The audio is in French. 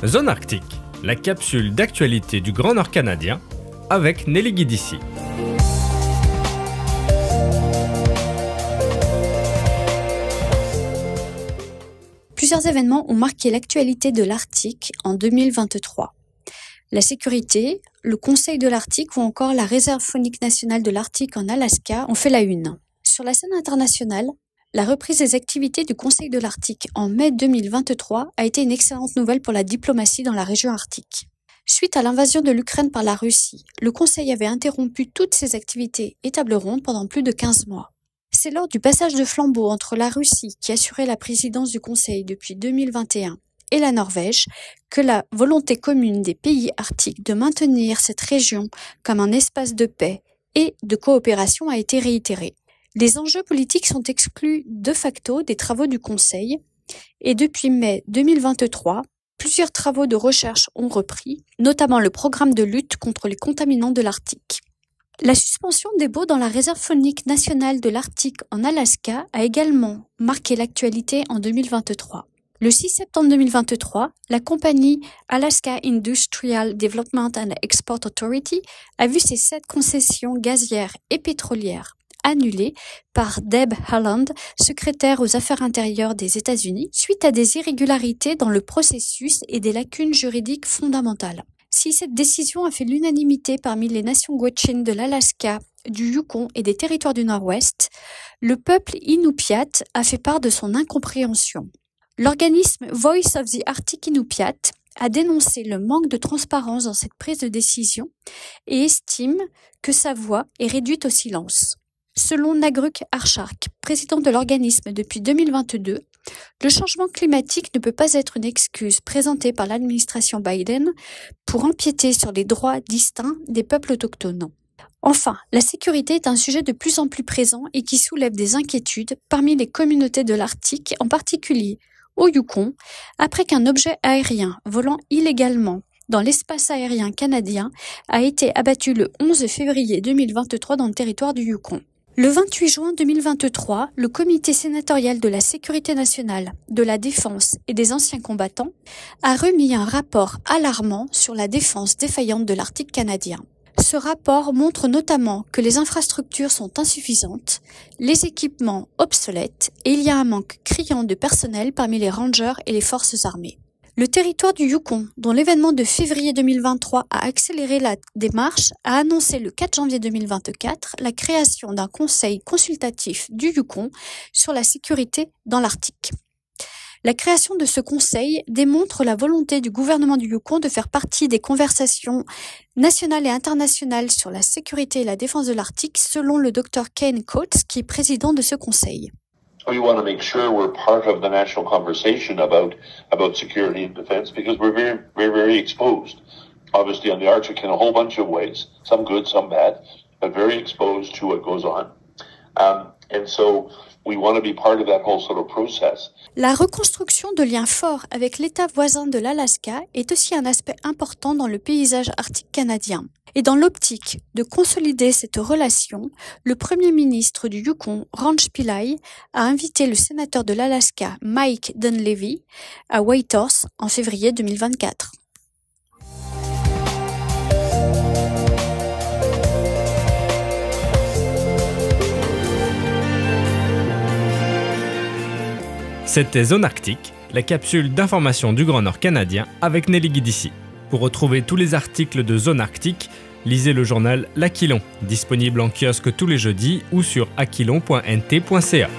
Zone Arctique, la capsule d'actualité du Grand Nord canadien avec Nelly Guidici. Plusieurs événements ont marqué l'actualité de l'Arctique en 2023. La sécurité, le Conseil de l'Arctique ou encore la Réserve faunique nationale de l'Arctique en Alaska ont fait la une. Sur la scène internationale, la reprise des activités du Conseil de l'Arctique en mai 2023 a été une excellente nouvelle pour la diplomatie dans la région arctique. Suite à l'invasion de l'Ukraine par la Russie, le Conseil avait interrompu toutes ses activités et tables rondes pendant plus de 15 mois. C'est lors du passage de flambeau entre la Russie, qui assurait la présidence du Conseil depuis 2021, et la Norvège, que la volonté commune des pays arctiques de maintenir cette région comme un espace de paix et de coopération a été réitérée. Les enjeux politiques sont exclus de facto des travaux du Conseil et depuis mai 2023, plusieurs travaux de recherche ont repris, notamment le programme de lutte contre les contaminants de l'Arctique. La suspension des baux dans la Réserve faunique nationale de l'Arctique en Alaska a également marqué l'actualité en 2023. Le 6 septembre 2023, la compagnie Alaska Industrial Development and Export Authority a vu ses 7 concessions gazières et pétrolières annulées par Deb Haaland, secrétaire aux Affaires intérieures des États-Unis, suite à des irrégularités dans le processus et des lacunes juridiques fondamentales. Si cette décision a fait l'unanimité parmi les nations Gwich'in de l'Alaska, du Yukon et des territoires du Nord-Ouest, le peuple Inupiat a fait part de son incompréhension. L'organisme Voice of the Arctic Inupiat a dénoncé le manque de transparence dans cette prise de décision et estime que sa voix est réduite au silence. Selon Nagruk Archark, président de l'organisme depuis 2022, le changement climatique ne peut pas être une excuse présentée par l'administration Biden pour empiéter sur les droits distincts des peuples autochtones. Enfin, la sécurité est un sujet de plus en plus présent et qui soulève des inquiétudes parmi les communautés de l'Arctique, en particulier au Yukon, après qu'un objet aérien volant illégalement dans l'espace aérien canadien a été abattu le 11 février 2023 dans le territoire du Yukon. Le 28 juin 2023, le Comité sénatorial de la Sécurité nationale, de la Défense et des anciens combattants a remis un rapport alarmant sur la défense défaillante de l'Arctique canadien. Ce rapport montre notamment que les infrastructures sont insuffisantes, les équipements obsolètes et il y a un manque criant de personnel parmi les rangers et les forces armées. Le territoire du Yukon, dont l'événement de février 2023 a accéléré la démarche, a annoncé le 4 janvier 2024 la création d'un conseil consultatif du Yukon sur la sécurité dans l'Arctique. La création de ce conseil démontre la volonté du gouvernement du Yukon de faire partie des conversations nationales et internationales sur la sécurité et la défense de l'Arctique, selon le Dr Kane Coates, qui est président de ce conseil. We want to make sure we're part of the national conversation about security and defense because we're very exposed. Obviously, on the Arctic in a whole bunch of ways, some good, some bad, but very exposed to what goes on. And so we want to be part of that whole sort of process. La reconstruction de liens forts avec l'État voisin de l'Alaska est aussi un aspect important dans le paysage arctique canadien. Et dans l'optique de consolider cette relation, le Premier ministre du Yukon, Ranch Pillai, a invité le sénateur de l'Alaska, Mike Dunleavy, à Whitehorse en février 2024. C'était Zone Arctique, la capsule d'information du Grand Nord canadien avec Nelly Guidici. Pour retrouver tous les articles de Zone Arctique, lisez le journal L'Aquilon, disponible en kiosque tous les jeudis ou sur aquilon.nt.ca.